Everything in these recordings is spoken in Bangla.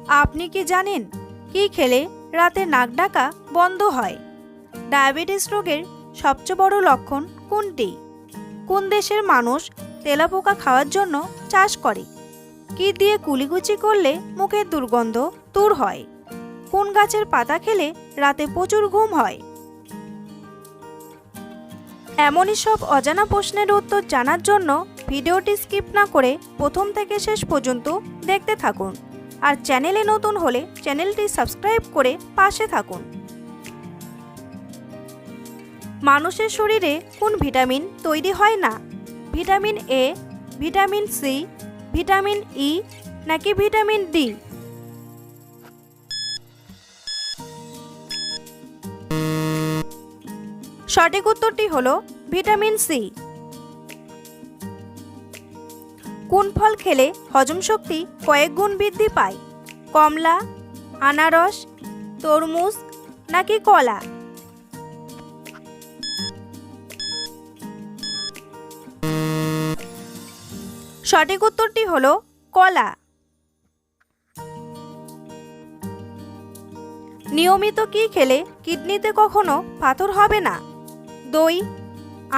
আপনি কি জানেন কি খেলে রাতে নাক ডাকা বন্ধ হয়? ডায়াবেটিস রোগের সবচেয়ে বড় লক্ষণ কোনটি? কোন দেশের মানুষ তেলাপোকা খাওয়ার জন্য চাষ করে? কি দিয়ে কুলিকুচি করলে মুখের দুর্গন্ধ দূর হয়? কোন গাছের পাতা খেলে রাতে প্রচুর ঘুম হয়? এমনই সব অজানা প্রশ্নের উত্তর জানার জন্য ভিডিওটি স্কিপ না করে প্রথম থেকে শেষ পর্যন্ত দেখতে থাকুন। আর চ্যানেলে নতুন হলে চ্যানেলটি সাবস্ক্রাইব করে পাশে থাকুন। মানুষের শরীরে কোন ভিটামিন তৈরি হয় না? Vitamin A, vitamin C, vitamin E নাকি ভিটামিন ডি? সঠিক উত্তরটি হলো ভিটামিন সি। কোন ফল খেলে হজম শক্তি কয়েক গুণ বৃদ্ধি পায়? কমলা, আনারস, তরমুজ নাকি কলা? সঠিক উত্তরটি হলো কলা। নিয়মিত কি খেলে কিডনিতে কখনো পাথর হবে না? দই,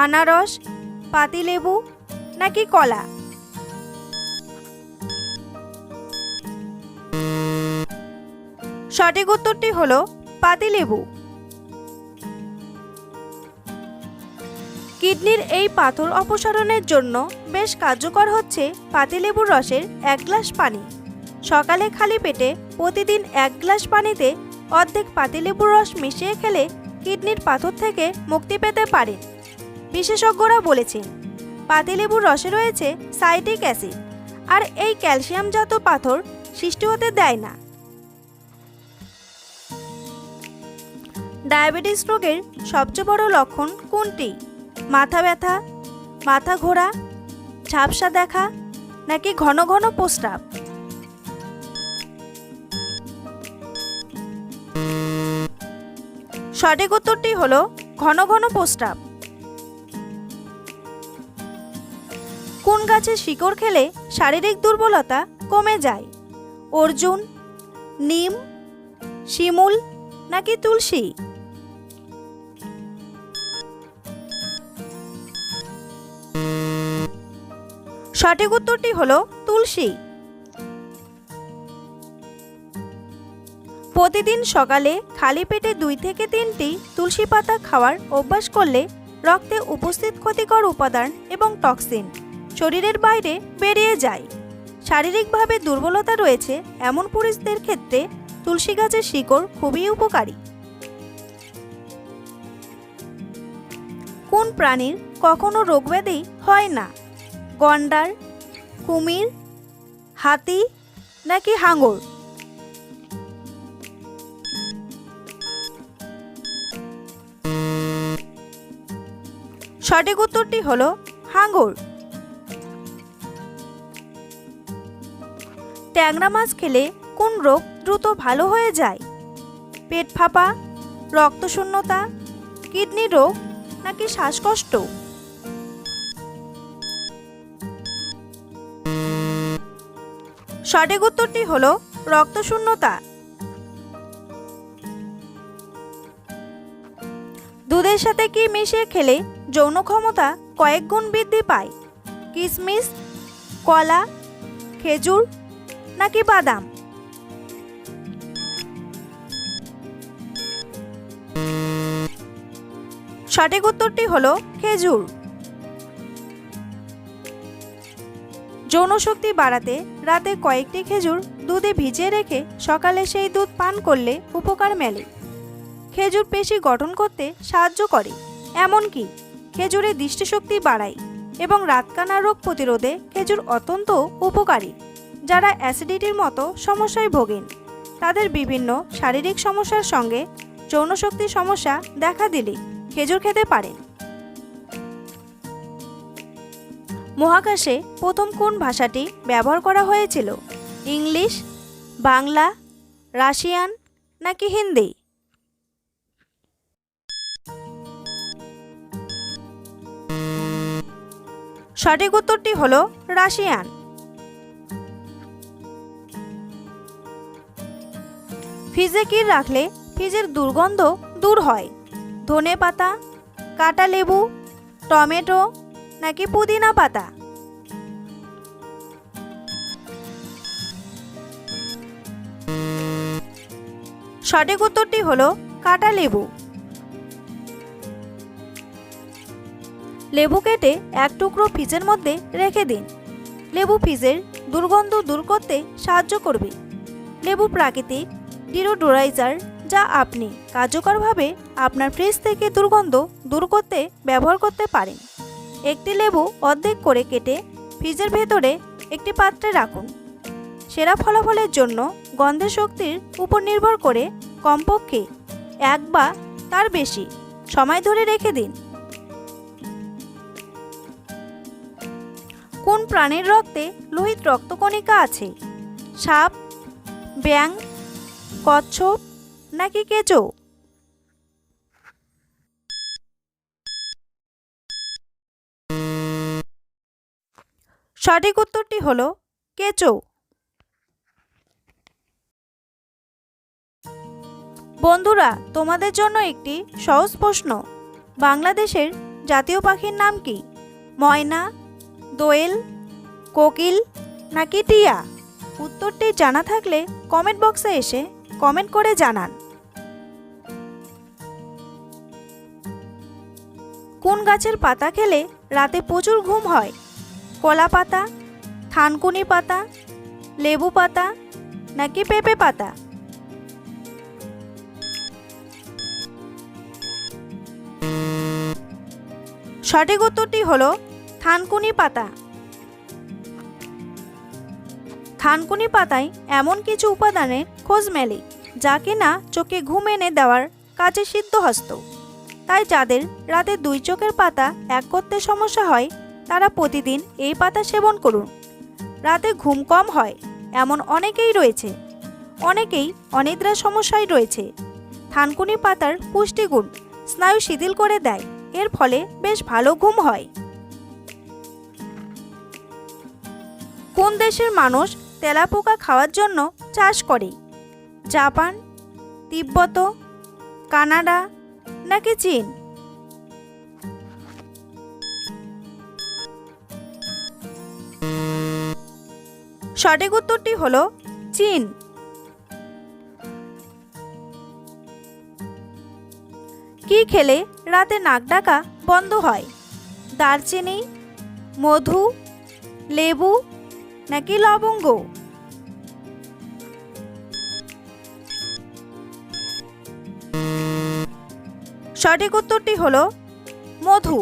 আনারস, পাতিলেবু নাকি কলা? সঠিক উত্তরটি হলো পাতিলেবু। কিডনির এই পাথর অপসারণের জন্য বেশ কার্যকর হচ্ছে পাতিলেবুর রসের 1 গ্লাস পানি। সকালে খালি পেটে প্রতিদিন 1 গ্লাস পানিতে অর্ধেক পাতিলেবুর রস মিশিয়ে খেলে কিডনির পাথর থেকে মুক্তি পেতে পারেন। বিশেষজ্ঞরা বলেছেন পাতিলেবুর রসে রয়েছে সাইট্রিক অ্যাসিড, আর এই ক্যালসিয়ামজাত পাথর সৃষ্টি হতে দেয় না। ডায়াবেটিস রোগের সবচেয়ে বড় লক্ষণ কোনটি? মাথা ব্যথা, মাথা ঘোরা, ঝাপসা দেখা নাকি ঘন ঘন প্রস্রাব? সঠিক উত্তরটি হলো ঘন ঘন প্রস্রাব। কোন গাছের শিকড় খেলে শারীরিক দুর্বলতা কমে যায়? অর্জুন, নিম, শিমুল নাকি তুলসী? সঠিক উত্তরটি হলো তুলসী। প্রতিদিন সকালে খালি পেটে 2 থেকে 3টি তুলসী পাতা খাওয়ার অভ্যাস করলে রক্তে উপস্থিত ক্ষতিকর উপাদান এবং টক্সিন শরীরের বাইরে বেরিয়ে যায়। শারীরিকভাবে দুর্বলতা রয়েছে এমন পুরুষদের ক্ষেত্রে তুলসী গাছের শিকড় খুবই উপকারী। কোন প্রাণীর কখনো রোগব্যাধি হয় না? গন্ডার, কুমির, হাতি নাকি হাঙর? সঠিক উত্তরটি হলো হাঙর। ট্যাংরা মাছ খেলে কোন রোগ দ্রুত ভালো হয়ে যায়? পেট ফাঁপা, রক্তশূন্যতা, কিডনি রোগ নাকি শ্বাসকষ্ট? সঠিক উত্তরটি হলো রক্তশূন্যতা। দুধের সাথে কি মিশিয়ে খেলে যৌন ক্ষমতা কয়েক গুণ বৃদ্ধি পায়? কিশমিশ, কলা, খেজুর নাকি বাদাম? সঠিক উত্তরটি হলো খেজুর। যৌনশক্তি বাড়াতে রাতে কয়েকটি খেজুর দুধে ভিজিয়ে রেখে সকালে সেই দুধ পান করলে উপকার মেলে। খেজুর পেশি গঠন করতে সাহায্য করে, এমনকি খেজুরে দৃষ্টিশক্তি বাড়ায় এবং রাতকানা রোগ প্রতিরোধে খেজুর অত্যন্ত উপকারী। যারা অ্যাসিডিটির মতো সমস্যায় ভোগেন তাদের বিভিন্ন শারীরিক সমস্যার সঙ্গে যৌনশক্তির সমস্যা দেখা দিলে খেজুর খেতে পারেন। মহাকাশে প্রথম কোন ভাষাটি ব্যবহার করা হয়েছিল? ইংলিশ, বাংলা, রাশিয়ান নাকি হিন্দি? সঠিক উত্তরটি হলো রাশিয়ান। ফ্রিজে কি রাখলে ফ্রিজের দুর্গন্ধ দূর হয়? ধনে পাতা, কাঁটা লেবু, টমেটো নাকি পুদিনা পাতা? সঠিক উত্তরটি হলো কাঁটা লেবু। লেবু কেটে এক টুকরো ফ্রিজের মধ্যে রেখে দিন। লেবু ফ্রিজের দুর্গন্ধ দূর করতে সাহায্য করবে। লেবু প্রাকৃতিক ডিওডোরাইজার, যা আপনি কার্যকরভাবে আপনার ফ্রিজ থেকে দুর্গন্ধ দূর করতে ব্যবহার করতে পারেন। একটি লেবু অর্ধেক করে কেটে ফ্রিজের ভেতরে একটি পাত্রে রাখুন। সেরা ফলাফলের জন্য গন্ধের শক্তির উপর নির্ভর করে কমপক্ষে 1 বা তার বেশি সময় ধরে রেখে দিন। কোন প্রাণীর রক্তে লোহিত রক্তকণিকা আছে? সাপ, ব্যাঙ, কচ্ছপ নাকি কেঁচো? সঠিক উত্তরটি হলো কেঁচো। বন্ধুরা, তোমাদের জন্য একটি সহজ প্রশ্ন। বাংলাদেশের জাতীয় পাখির নাম কি? ময়না, দোয়েল, কোকিল নাকি টিয়া? উত্তরটি জানা থাকলে কমেন্ট বক্সে এসে কমেন্ট করে জানান। কোন গাছের পাতা খেলে রাতে প্রচুর ঘুম হয়? কলা পাতা, থানকুনি পাতা, লেবু পাতা নাকি পেঁপে পাতা? সঠিক উত্তরটি হলো থানকুনি পাতা। থানকুনি পাতায় এমন কিছু উপাদানের খোঁজ মেলে যা কিনা চোখে ঘুম এনে দেওয়ার কাজে সিদ্ধহস্ত। তাই যাদের রাতে 2 চোখের পাতা এক করতে সমস্যা হয় তারা প্রতিদিন এই পাতা সেবন করুন। রাতে ঘুম কম হয় এমন অনেকেই রয়েছে। অনেকেই অনিদ্রার সমস্যায় রয়েছে। থানকুনি পাতার পুষ্টিগুণ স্নায়ু শিথিল করে দেয়, এর ফলে বেশ ভালো ঘুম হয়। কোন দেশের মানুষ তেলাপোকা খাওয়ার জন্য চাষ করে? জাপান, তিব্বত, কানাডা নাকি চীন? সঠিক উত্তরটি হলো চীন। কি খেলে রাতে নাক ডাকা বন্ধ হয়? দারচিনি, মধু, লেবু নাকি লবঙ্গ? সঠিক উত্তরটি হলো মধু।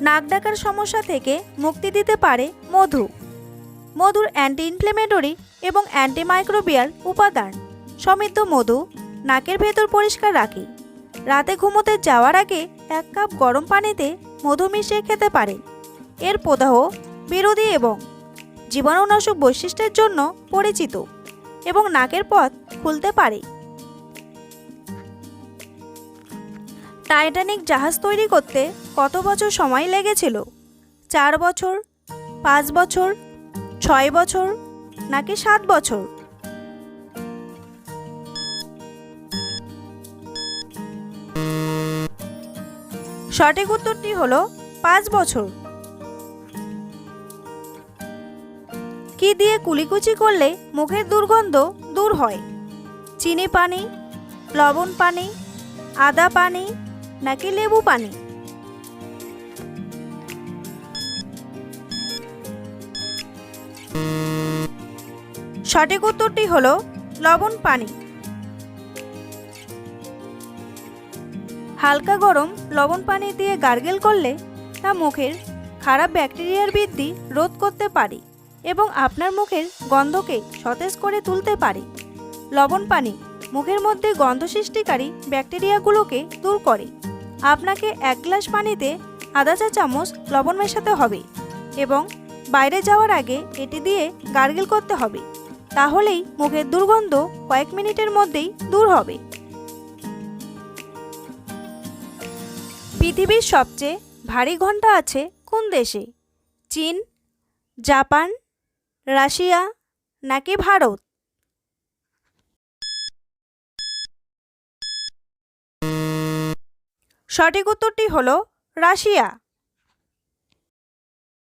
নাক ডাকার সমস্যা থেকে মুক্তি দিতে পারে মধু। মধুর অ্যান্টি ইনফ্লেমেটরি এবং অ্যান্টিমাইক্রোবিয়াল উপাদান সমৃদ্ধ মধু নাকের ভেতর পরিষ্কার রাখে। রাতে ঘুমোতে যাওয়ার আগে 1 কাপ গরম পানিতে মধু মিশিয়ে খেতে পারেন। এর প্রদাহ বিরোধী এবং জীবাণুনাশক বৈশিষ্ট্যের জন্য পরিচিত এবং নাকের পথ খুলতে পারে। টাইটানিক জাহাজ তৈরি করতে কত বছর সময় লেগেছিল? 4 বছর, 5 বছর, 6 বছর নাকি 7 বছর? সঠিক উত্তরটি হলো 5 বছর। কি দিয়ে কুলিকুচি করলে মুখের দুর্গন্ধ দূর হয়? চিনি পানি, লবণ পানি, আদা পানি নাকি লেবু পানি? সঠিক উত্তরটি হলো লবণ পানি। হালকা গরম লবণ পানি দিয়ে গার্গেল করলে তা মুখের খারাপ ব্যাকটেরিয়ার বৃদ্ধি রোধ করতে পারে এবং আপনার মুখের গন্ধকে সতেজ করে তুলতে পারে। লবণ পানি মুখের মধ্যে গন্ধ সৃষ্টিকারী ব্যাকটেরিয়াগুলোকে দূর করে। আপনাকে 1 গ্লাস পানিতে আধা চা চামচ লবণ মেশাতে হবে এবং বাইরে যাওয়ার আগে এটি দিয়ে গার্গেল করতে হবে। তাহলেই মুখের দুর্গন্ধ কয়েক মিনিটের মধ্যেই দূর হবে। পৃথিবীর সবচেয়ে ভারী ঘণ্টা আছে কোন দেশে? চীন, জাপান, রাশিয়া নাকি ভারত? সঠিক উত্তরটি হলো রাশিয়া।